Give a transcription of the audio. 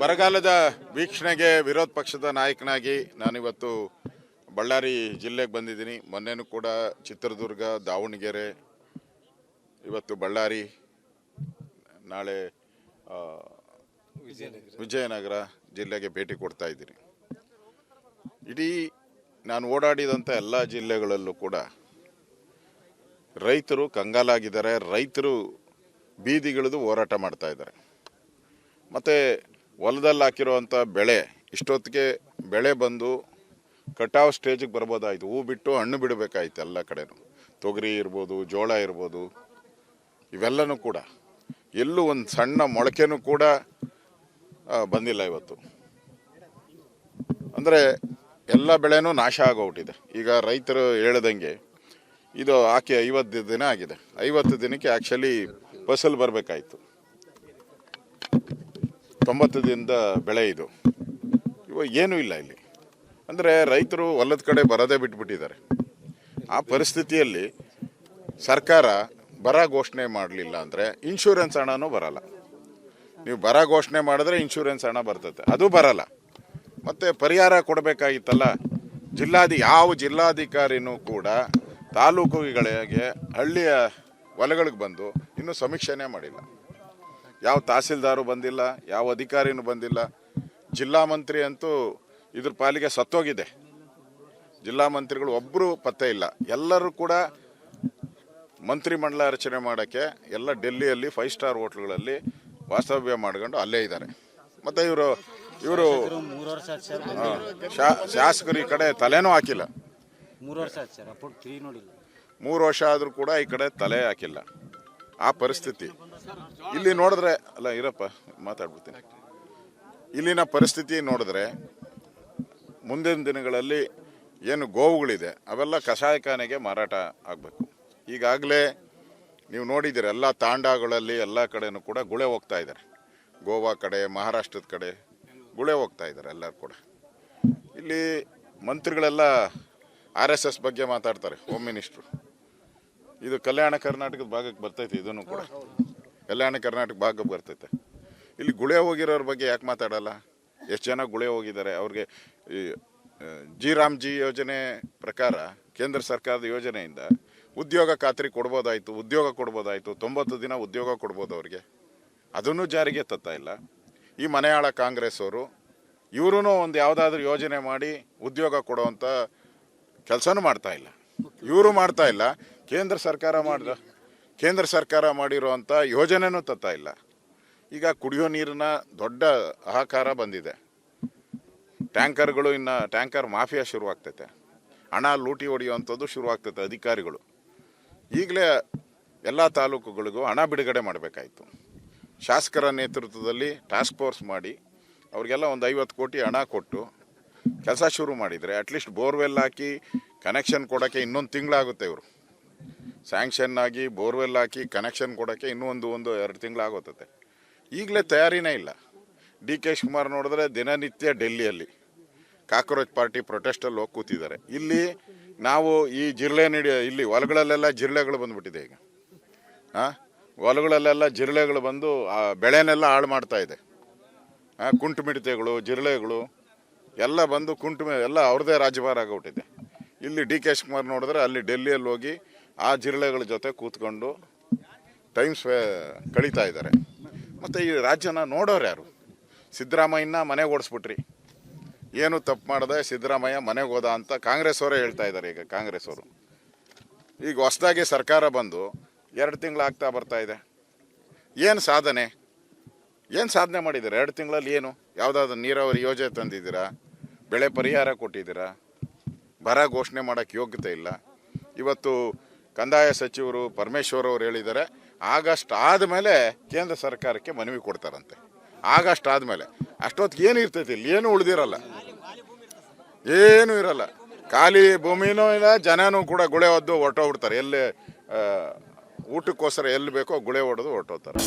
ಬರಗಾಲದ ವೀಕ್ಷಣೆಗೆ ವಿರೋಧ ಪಕ್ಷದ ನಾಯಕನಾಗಿ ನಾನಿವತ್ತು ಬಳ್ಳಾರಿ ಜಿಲ್ಲೆಗೆ ಬಂದಿದ್ದೀನಿ. ಮೊನ್ನೆನೂ ಕೂಡ ಚಿತ್ರದುರ್ಗ, ದಾವಣಗೆರೆ, ಇವತ್ತು ಬಳ್ಳಾರಿ, ನಾಳೆ ವಿಜಯನಗರ ಜಿಲ್ಲೆಗೆ ಭೇಟಿ ಕೊಡ್ತಾ ಇದ್ದೀನಿ. ಇಡೀ ನಾನು ಓಡಾಡಿದಂಥ ಎಲ್ಲ ಜಿಲ್ಲೆಗಳಲ್ಲೂ ಕೂಡ ರೈತರು ಕಂಗಾಲಾಗಿದ್ದಾರೆ. ರೈತರು ಬೀದಿಗಿಳಿದು ಹೋರಾಟ ಮಾಡ್ತಾ ಇದ್ದಾರೆ. ಮತ್ತು ಹೊಲದಲ್ಲಿ ಹಾಕಿರುವಂಥ ಬೆಳೆ ಇಷ್ಟೊತ್ತಿಗೆ ಬೆಳೆ ಬಂದು ಕಟಾವು ಸ್ಟೇಜಿಗೆ ಬರ್ಬೋದಾಯಿತು. ಹೂ ಬಿಟ್ಟು ಹಣ್ಣು ಬಿಡಬೇಕಾಯ್ತು. ಎಲ್ಲ ಕಡೆನೂ ತೊಗರಿ ಇರ್ಬೋದು, ಜೋಳ ಇರ್ಬೋದು, ಇವೆಲ್ಲನೂ ಕೂಡ ಎಲ್ಲೂ ಒಂದು ಸಣ್ಣ ಮೊಳಕೆನೂ ಕೂಡ ಬಂದಿಲ್ಲ ಇವತ್ತು. ಅಂದರೆ ಎಲ್ಲ ಬೆಳೆನೂ ನಾಶ ಆಗೋಗ್ಬಿಟ್ಟಿದೆ. ಈಗ ರೈತರು ಹೇಳ್ದಂಗೆ ಇದು ಹಾಕಿ 50 ದಿನ ಆಗಿದೆ. 50 ದಿನಕ್ಕೆ ಆ್ಯಕ್ಚುಲಿ ಫಸಲು ಬರಬೇಕಾಯ್ತು. 90 ದಿನದ ಬೆಳೆ ಇದು. ಇವಾಗ ಏನೂ ಇಲ್ಲ ಇಲ್ಲಿ. ಅಂದರೆ ರೈತರು ಹೊಲದ ಕಡೆ ಬರೋದೇ ಬಿಟ್ಬಿಟ್ಟಿದ್ದಾರೆ. ಆ ಪರಿಸ್ಥಿತಿಯಲ್ಲಿ ಸರ್ಕಾರ ಬರ ಘೋಷಣೆ ಮಾಡಲಿಲ್ಲ ಅಂದರೆ ಇನ್ಶೂರೆನ್ಸ್ ಹಣನೂ ಬರಲ್ಲ. ನೀವು ಬರ ಘೋಷಣೆ ಮಾಡಿದ್ರೆ ಇನ್ಶೂರೆನ್ಸ್ ಹಣ ಬರ್ತದೆ, ಅದು ಬರಲ್ಲ. ಮತ್ತು ಪರಿಹಾರ ಕೊಡಬೇಕಾಗಿತ್ತಲ್ಲ. ಯಾವ ಜಿಲ್ಲಾಧಿಕಾರಿನೂ ಕೂಡ ತಾಲೂಕುಗಳಿಗೆ ಹಳ್ಳಿಯ ಹೊಲಗಳಿಗೆ ಬಂದು ಇನ್ನೂ ಸಮೀಕ್ಷೆನೇ ಮಾಡಿಲ್ಲ. ಯಾವ ತಹಸೀಲ್ದಾರು ಬಂದಿಲ್ಲ, ಯಾವ ಅಧಿಕಾರಿನೂ ಬಂದಿಲ್ಲ. ಜಿಲ್ಲಾ ಮಂತ್ರಿ ಅಂತೂ ಇದ್ರ ಪಾಲಿಗೆ ಸತ್ತೋಗಿದೆ. ಜಿಲ್ಲಾ ಮಂತ್ರಿಗಳು ಒಬ್ಬರು ಪತ್ತೆ ಇಲ್ಲ. ಎಲ್ಲರೂ ಕೂಡ ಮಂತ್ರಿಮಂಡಲ ರಚನೆ ಮಾಡೋಕ್ಕೆ ಎಲ್ಲ ಡೆಲ್ಲಿಯಲ್ಲಿ 5 ಸ್ಟಾರ್ ಹೋಟ್ಲ್ಗಳಲ್ಲಿ ವಾಸ್ತವ್ಯ ಮಾಡ್ಕೊಂಡು ಅಲ್ಲೇ ಇದ್ದಾರೆ. ಮತ್ತು ಇವರು ಶಾಸಕರು ಈ ಕಡೆ ತಲೆನೂ ಹಾಕಿಲ್ಲ. 3 ವರ್ಷ ಆದರೂ ಕೂಡ ಈ ಕಡೆ ತಲೆ ಹಾಕಿಲ್ಲ. ಆ ಪರಿಸ್ಥಿತಿ ಇಲ್ಲಿ ನೋಡಿದ್ರೆ, ಅಲ್ಲ ಇರಪ್ಪ ಮಾತಾಡ್ಬಿಡ್ತೀನಿ, ಇಲ್ಲಿನ ಪರಿಸ್ಥಿತಿ ನೋಡಿದ್ರೆ ಮುಂದಿನ ದಿನಗಳಲ್ಲಿ ಏನು ಗೋವುಗಳಿದೆ ಅವೆಲ್ಲ ಕಷಾಯಖಾನೆಗೆ ಮಾರಾಟ ಆಗಬೇಕು. ಈಗಾಗಲೇ ನೀವು ನೋಡಿದ್ದೀರ ಎಲ್ಲ ತಾಂಡಗಳಲ್ಲಿ ಎಲ್ಲ ಕಡೆನೂ ಕೂಡ ಗುಳೆ ಹೋಗ್ತಾ ಇದ್ದಾರೆ. ಗೋವಾ ಕಡೆ, ಮಹಾರಾಷ್ಟ್ರದ ಕಡೆ ಗುಳೆ ಹೋಗ್ತಾ ಇದ್ದಾರೆ ಎಲ್ಲರೂ ಕೂಡ. ಇಲ್ಲಿ ಮಂತ್ರಿಗಳೆಲ್ಲ RSS ಬಗ್ಗೆ ಮಾತಾಡ್ತಾರೆ. ಹೋಮ್ ಮಿನಿಸ್ಟ್ರು ಇದು ಕಲ್ಯಾಣ ಕರ್ನಾಟಕದ ಭಾಗಕ್ಕೆ ಬರ್ತೈತೆ. ಇದನ್ನು ಕೂಡ ಕಲ್ಯಾಣ ಕರ್ನಾಟಕ ಭಾಗಕ್ಕೆ ಬರ್ತೈತೆ. ಇಲ್ಲಿ ಗುಳೆ ಹೋಗಿರೋರ ಬಗ್ಗೆ ಯಾಕೆ ಮಾತಾಡಲ್ಲ? ಎಷ್ಟು ಜನ ಗುಳೆ ಹೋಗಿದ್ದಾರೆ? ಅವ್ರಿಗೆ ಈ ಜಿ ರಾಮ್ಜಿ ಯೋಜನೆ ಪ್ರಕಾರ ಕೇಂದ್ರ ಸರ್ಕಾರದ ಯೋಜನೆಯಿಂದ ಉದ್ಯೋಗ ಖಾತ್ರಿ ಕೊಡ್ಬೋದಾಯಿತು, ಉದ್ಯೋಗ ಕೊಡ್ಬೋದಾಯಿತು, 90 ದಿನ ಉದ್ಯೋಗ ಕೊಡ್ಬೋದು ಅವ್ರಿಗೆ. ಅದನ್ನು ಜಾರಿಗೆ ತತ್ತಾ ಇಲ್ಲ. ಈ ಮನೆಯಾಳ ಕಾಂಗ್ರೆಸ್ ಅವರು ಇವರು ಒಂದು ಯಾವುದಾದ್ರೂ ಯೋಜನೆ ಮಾಡಿ ಉದ್ಯೋಗ ಕೊಡುವಂಥ ಕೆಲಸನೂ ಮಾಡ್ತಾ ಇಲ್ಲ. ಇವರು ಮಾಡ್ತಾ ಇಲ್ಲ. ಕೇಂದ್ರ ಸರ್ಕಾರ ಮಾಡಿರುವಂಥ ಯೋಜನೆನೂ ತತ್ತಾ ಇಲ್ಲ. ಈಗ ಕುಡಿಯೋ ನೀರಿನ ದೊಡ್ಡ ಹಾಹಾಕಾರ ಬಂದಿದೆ. ಟ್ಯಾಂಕರ್ಗಳು ಇನ್ನು ಟ್ಯಾಂಕರ್ ಮಾಫಿಯಾ ಶುರುವಾಗ್ತೈತೆ. ಹಣ ಲೂಟಿ ಹೊಡೆಯುವಂಥದ್ದು ಶುರುವಾಗ್ತೈತೆ. ಅಧಿಕಾರಿಗಳು ಈಗಲೇ ಎಲ್ಲ ತಾಲೂಕುಗಳಿಗೂ ಹಣ ಬಿಡುಗಡೆ ಮಾಡಬೇಕಾಯಿತು. ಶಾಸಕರ ನೇತೃತ್ವದಲ್ಲಿ ಟಾಸ್ಕ್ ಫೋರ್ಸ್ ಮಾಡಿ ಅವ್ರಿಗೆಲ್ಲ ಒಂದು 50 ಕೋಟಿ ಹಣ ಕೊಟ್ಟು ಕೆಲಸ ಶುರು ಮಾಡಿದರೆ ಅಟ್ಲೀಸ್ಟ್ ಬೋರ್ವೆಲ್ ಹಾಕಿ ಕನೆಕ್ಷನ್ ಕೊಡೋಕ್ಕೆ ಇನ್ನೊಂದು ತಿಂಗಳಾಗುತ್ತೆ. ಇವರು ಸ್ಯಾಂಕ್ಷನ್ ಆಗಿ ಬೋರ್ವೆಲ್ ಹಾಕಿ ಕನೆಕ್ಷನ್ ಕೊಡೋಕ್ಕೆ ಇನ್ನೂ 1-2 ತಿಂಗಳಾಗೋತತೆ. ಈಗಲೇ ತಯಾರಿನೇ ಇಲ್ಲ. DK ಶಿವಕುಮಾರ್ ನೋಡಿದ್ರೆ ದಿನನಿತ್ಯ ಡೆಲ್ಲಿಯಲ್ಲಿ ಕಾಕ್ರೋಚ್ ಪಾರ್ಟಿ ಪ್ರೊಟೆಸ್ಟಲ್ಲಿ ಹೋಗಿ ಕೂತಿದ್ದಾರೆ. ಇಲ್ಲಿ ನಾವು ಈ ಜಿರಳೆ ಇಲ್ಲಿ ಹೊಲಗಳಲ್ಲೆಲ್ಲ ಜಿರಳೆಗಳು ಬಂದುಬಿಟ್ಟಿದೆ. ಈಗ ಹೊಲಗಳಲ್ಲೆಲ್ಲ ಜಿರಳೆಗಳು ಬಂದು ಆ ಬೆಳೆನೆಲ್ಲ ಹಾಳು ಮಾಡ್ತಾ ಇದೆ. ಕುಂಟು ಮಿಡತೆಗಳು, ಜಿರಳೆಗಳು ಎಲ್ಲ ಬಂದು ಎಲ್ಲ ಅವ್ರದ್ದೇ ರಾಜ್ಯಭಾರ ಆಗೋಗ್ಬಿಟ್ಟಿದೆ. ಇಲ್ಲಿ DK ಶಿವಕುಮಾರ್ ನೋಡಿದ್ರೆ ಅಲ್ಲಿ ಡೆಲ್ಲಿಯಲ್ಲಿ ಹೋಗಿ ಆ ಜಿರಳೆಗಳ ಜೊತೆ ಕೂತ್ಕೊಂಡು ಕಳೀತಾ ಇದ್ದಾರೆ. ಮತ್ತು ಈ ರಾಜ್ಯನ ನೋಡೋರು ಯಾರು? ಸಿದ್ದರಾಮಯ್ಯನ ಮನೆಗೆ ಓಡಿಸ್ಬಿಟ್ರಿ. ಏನು ತಪ್ಪು ಮಾಡಿದೆ ಸಿದ್ದರಾಮಯ್ಯ ಮನೆಗೆ ಹೋದ ಅಂತ ಕಾಂಗ್ರೆಸ್ ಅವರೇ ಹೇಳ್ತಾ ಇದ್ದಾರೆ. ಈಗ ಕಾಂಗ್ರೆಸ್ ಅವರು ಈಗ ಹೊಸದಾಗಿ ಸರ್ಕಾರ ಬಂದು 2 ತಿಂಗಳು ಬರ್ತಾ ಇದೆ. ಏನು ಸಾಧನೆ ಮಾಡಿದ್ದೀರಾ 2 ತಿಂಗಳಲ್ಲಿ? ಏನು ಯಾವುದಾದ್ರು ನೀರಾವರಿ ಯೋಜನೆ ತಂದಿದ್ದೀರಾ? ಬೆಳೆ ಪರಿಹಾರ ಕೊಟ್ಟಿದ್ದೀರಾ? ಬರ ಘೋಷಣೆ ಮಾಡೋಕ್ಕೆ ಯೋಗ್ಯತೆ ಇಲ್ಲ. ಇವತ್ತು ಕಂದಾಯ ಸಚಿವರು ಪರಮೇಶ್ವರ್ ಅವರು ಹೇಳಿದ್ದಾರೆ ಆಗಸ್ಟ್ ಆದಮೇಲೆ ಕೇಂದ್ರ ಸರ್ಕಾರಕ್ಕೆ ಮನವಿ ಕೊಡ್ತಾರಂತೆ. ಆಗಸ್ಟ್ ಆದಮೇಲೆ ಅಷ್ಟೊತ್ತಿಗೆ ಏನು ಇರ್ತೈತಿ? ಇಲ್ಲಿ ಏನು ಉಳಿದಿರಲ್ಲ, ಏನೂ ಇರಲ್ಲ. ಖಾಲಿ ಭೂಮಿನೂ ಇಲ್ಲ, ಜನನೂ ಕೂಡ ಗುಳೆ ಹೊದ್ದು ಹೊರಟೋಗ್ಬಿಡ್ತಾರೆ. ಎಲ್ಲಿ ಊಟಕ್ಕೋಸ್ಕರ ಎಲ್ಲಿ ಬೇಕೋ ಗುಳೆ ಹೊಡೆದು ಹೊರಟೋಗ್ತಾರೆ.